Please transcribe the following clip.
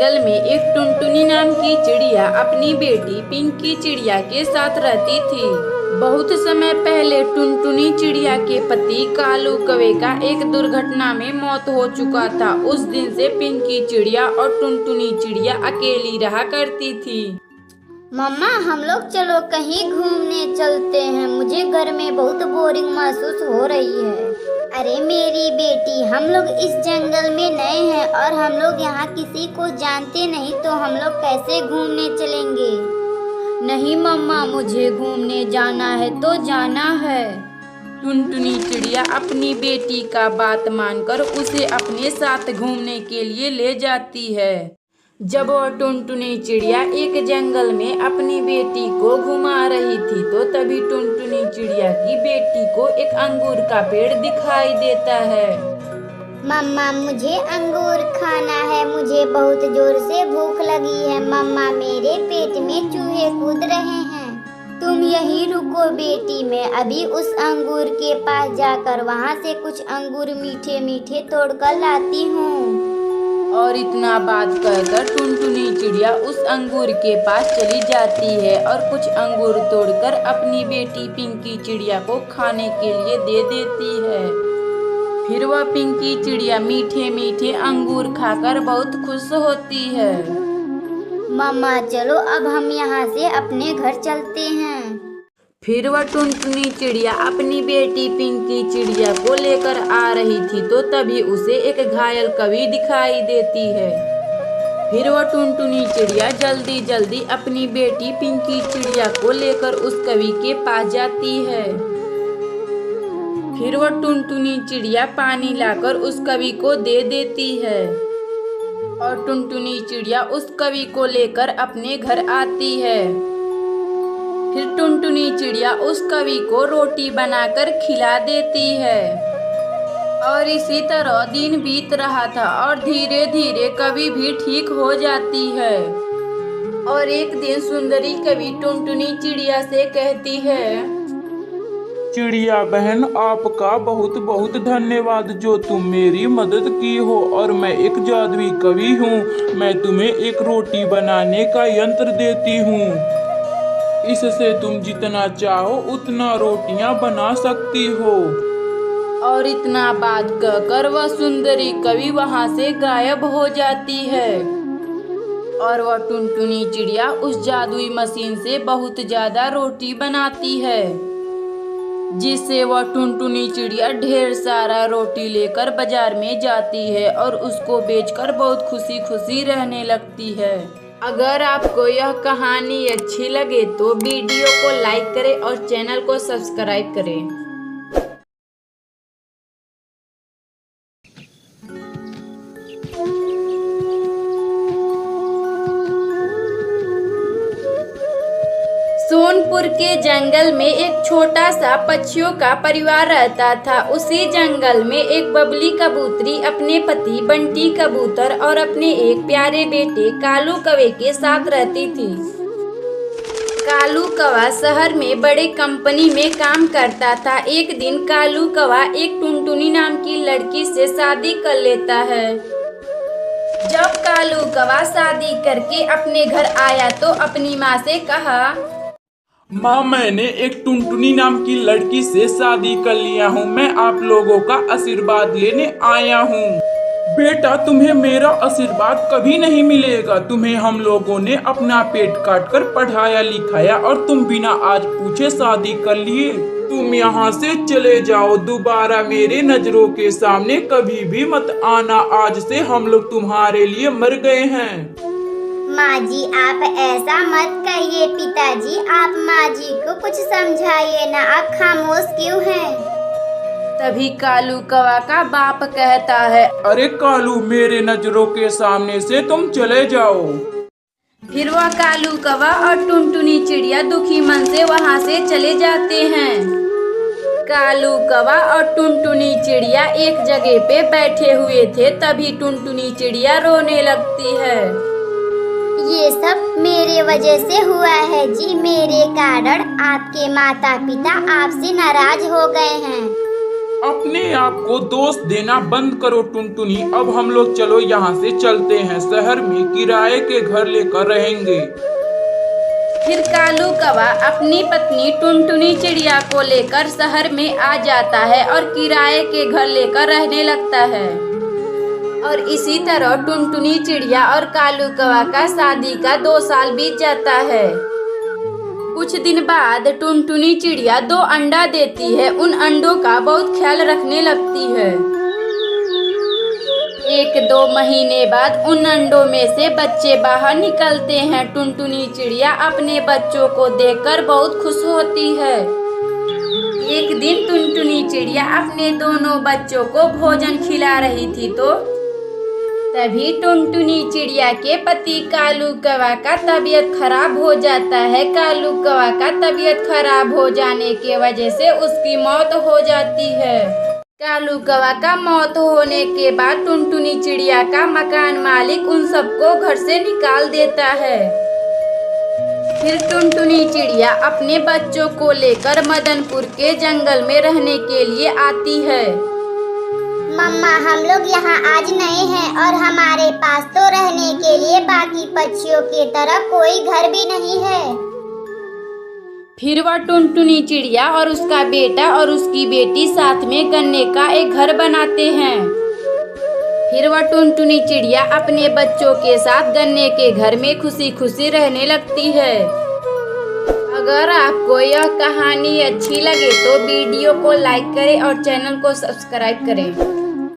जंगल में एक टुनटुनी नाम की चिड़िया अपनी बेटी पिंकी चिड़िया के साथ रहती थी। बहुत समय पहले टुनटुनी चिड़िया के पति कालू कौवे का एक दुर्घटना में मौत हो चुका था। उस दिन से पिंकी चिड़िया और टुनटुनी चिड़िया अकेली रहा करती थी। मम्मा, हम लोग चलो कहीं घूमने चलते हैं। मुझे घर में बहुत बोरिंग महसूस हो रही है। अरे मेरी बेटी, हम लोग इस जंगल में नए हैं और हम लोग यहाँ किसी को जानते नहीं, तो हम लोग कैसे घूमने चलेंगे? नहीं मम्मा, मुझे घूमने जाना है तो जाना है। टुनटुनी चिड़िया अपनी बेटी का बात मानकर उसे अपने साथ घूमने के लिए ले जाती है। जब वह टुनटुनी चिड़िया एक जंगल में अपनी बेटी को घुमा रही थी तो तभी टुनटुनी चिड़िया की बेटी को एक अंगूर का पेड़ दिखाई देता है। मम्मा, मुझे अंगूर खाना है। मुझे बहुत जोर से भूख लगी है। मम्मा, मेरे पेट में चूहे कूद रहे हैं। तुम यहीं रुको बेटी, मैं अभी उस अंगूर के पास जाकर वहाँ से कुछ अंगूर मीठे मीठे तोड़कर लाती हूँ। और इतना बात कहकर टुनटुनी चिड़िया उस अंगूर के पास चली जाती है और कुछ अंगूर तोड़कर अपनी बेटी पिंकी चिड़िया को खाने के लिए दे देती है। फिर वह पिंकी चिड़िया मीठे मीठे अंगूर खाकर बहुत खुश होती है। मम्मा, चलो अब हम यहाँ से अपने घर चलते हैं। फिर वह टुनटुनी चिड़िया अपनी बेटी पिंकी चिड़िया को लेकर आ रही थी तो तभी उसे एक घायल कौवी दिखाई देती है। फिर वह टुनटुनी चिड़िया जल्दी जल्दी अपनी बेटी पिंकी चिड़िया को लेकर उस कौवी के पास जाती है। फिर वह टुनटुनी चिड़िया पानी लाकर उस कौवी को दे देती है और टुनटुनी चिड़िया उस कौवी को लेकर अपने घर आती है। फिर टुनटुनी चिड़िया उस कौवी को रोटी बनाकर खिला देती है और इसी तरह दिन बीत रहा था और धीरे धीरे कौवी भी ठीक हो जाती है। और एक दिन सुंदरी कौवी टुनटुनी चिड़िया से कहती है, चिड़िया बहन, आपका बहुत बहुत धन्यवाद जो तुम मेरी मदद की हो। और मैं एक जादुई कवि हूँ। मैं तुम्हें एक रोटी बनाने का यंत्र देती हूँ। इससे तुम जितना चाहो उतना रोटियां बना सकती हो। और इतना बात कहकर वह सुंदरी कवि वहां से गायब हो जाती है। और वह टुनटुनी चिड़िया उस जादुई मशीन से बहुत ज्यादा रोटी बनाती है, जिससे वह टुनटुनी चिड़िया ढेर सारा रोटी लेकर बाजार में जाती है और उसको बेचकर बहुत खुशी खुशी रहने लगती है। अगर आपको यह कहानी अच्छी लगे तो वीडियो को लाइक करें और चैनल को सब्सक्राइब करें। सोनपुर के जंगल में एक छोटा सा पक्षियों का परिवार रहता था। उसी जंगल में एक बबली कबूतरी अपने पति बंटी कबूतर और अपने एक प्यारे बेटे कालू कौवे के साथ रहती थी। कालू कौवा शहर में बड़े कंपनी में काम करता था। एक दिन कालू कौवा एक टुनटुनी नाम की लड़की से शादी कर लेता है। जब कालू कौवा शादी करके अपने घर आया तो अपनी माँ से कहा, माँ, मैंने एक टुनटुनी नाम की लड़की से शादी कर लिया हूँ। मैं आप लोगों का आशीर्वाद लेने आया हूँ। बेटा, तुम्हें मेरा आशीर्वाद कभी नहीं मिलेगा। तुम्हें हम लोगों ने अपना पेट काट कर पढ़ाया लिखाया और तुम बिना आज पूछे शादी कर लिए। तुम यहाँ से चले जाओ। दोबारा मेरे नजरों के सामने कभी भी मत आना। आज से हम लोग तुम्हारे लिए मर गए हैं। माँ जी, आप ऐसा मत कहिए। पिताजी, आप माँ जी को कुछ समझाइए ना। आप खामोश क्यों हैं? तभी कालू कौवा का बाप कहता है, अरे कालू, मेरे नजरों के सामने से तुम चले जाओ। फिर वह कालू कौवा और टुनटुनी चिड़िया दुखी मन से वहाँ से चले जाते हैं। कालू कौवा और टुनटुनी चिड़िया एक जगह पे बैठे हुए थे। तभी टुनटुनी चिड़िया रोने लगती है। ये सब मेरे वजह से हुआ है जी। मेरे कारण आपके माता पिता आपसे नाराज हो गए हैं। अपने आप को दोष देना बंद करो टुनटुनी। अब हम लोग चलो यहाँ से चलते हैं, शहर में किराए के घर लेकर रहेंगे। फिर कालू कौवा अपनी पत्नी टुनटुनी चिड़िया को लेकर शहर में आ जाता है और किराए के घर लेकर रहने लगता है। और इसी तरह टुनटुनी चिड़िया और कालू कौवा का शादी का 2 साल बीत जाता है। कुछ दिन बाद टुनटुनी चिड़िया 2 अंडा देती है। उन अंडों का बहुत ख्याल रखने लगती है। 1-2 महीने बाद उन अंडों में से बच्चे बाहर निकलते हैं। टुनटुनी चिड़िया अपने बच्चों को देखकर बहुत खुश होती है। एक दिन टुनटुनी चिड़िया अपने दोनों बच्चों को भोजन खिला रही थी तो तभी टुनटुनी चिड़िया के पति कालू कौवा का तबीयत खराब हो जाता है। कालू कौवा का तबीयत खराब हो जाने की वजह से उसकी मौत हो जाती है। कालू कौवा का मौत होने के बाद टुनटुनी चिड़िया का मकान मालिक उन सबको घर से निकाल देता है। फिर टुनटुनी चिड़िया अपने बच्चों को लेकर मदनपुर के जंगल में रहने के लिए आती है। मम्मा, हम लोग यहाँ आज नए हैं और हमारे पास तो रहने के लिए बाकी पक्षियों की तरह कोई घर भी नहीं है। फिर वह टुनटुनी चिड़िया और उसका बेटा और उसकी बेटी साथ में गन्ने का एक घर बनाते हैं। फिर वह टुनटुनी चिड़िया अपने बच्चों के साथ गन्ने के घर में खुशी खुशी रहने लगती है। अगर आपको यह कहानी अच्छी लगे तो वीडियो को लाइक करें और चैनल को सब्सक्राइब करें।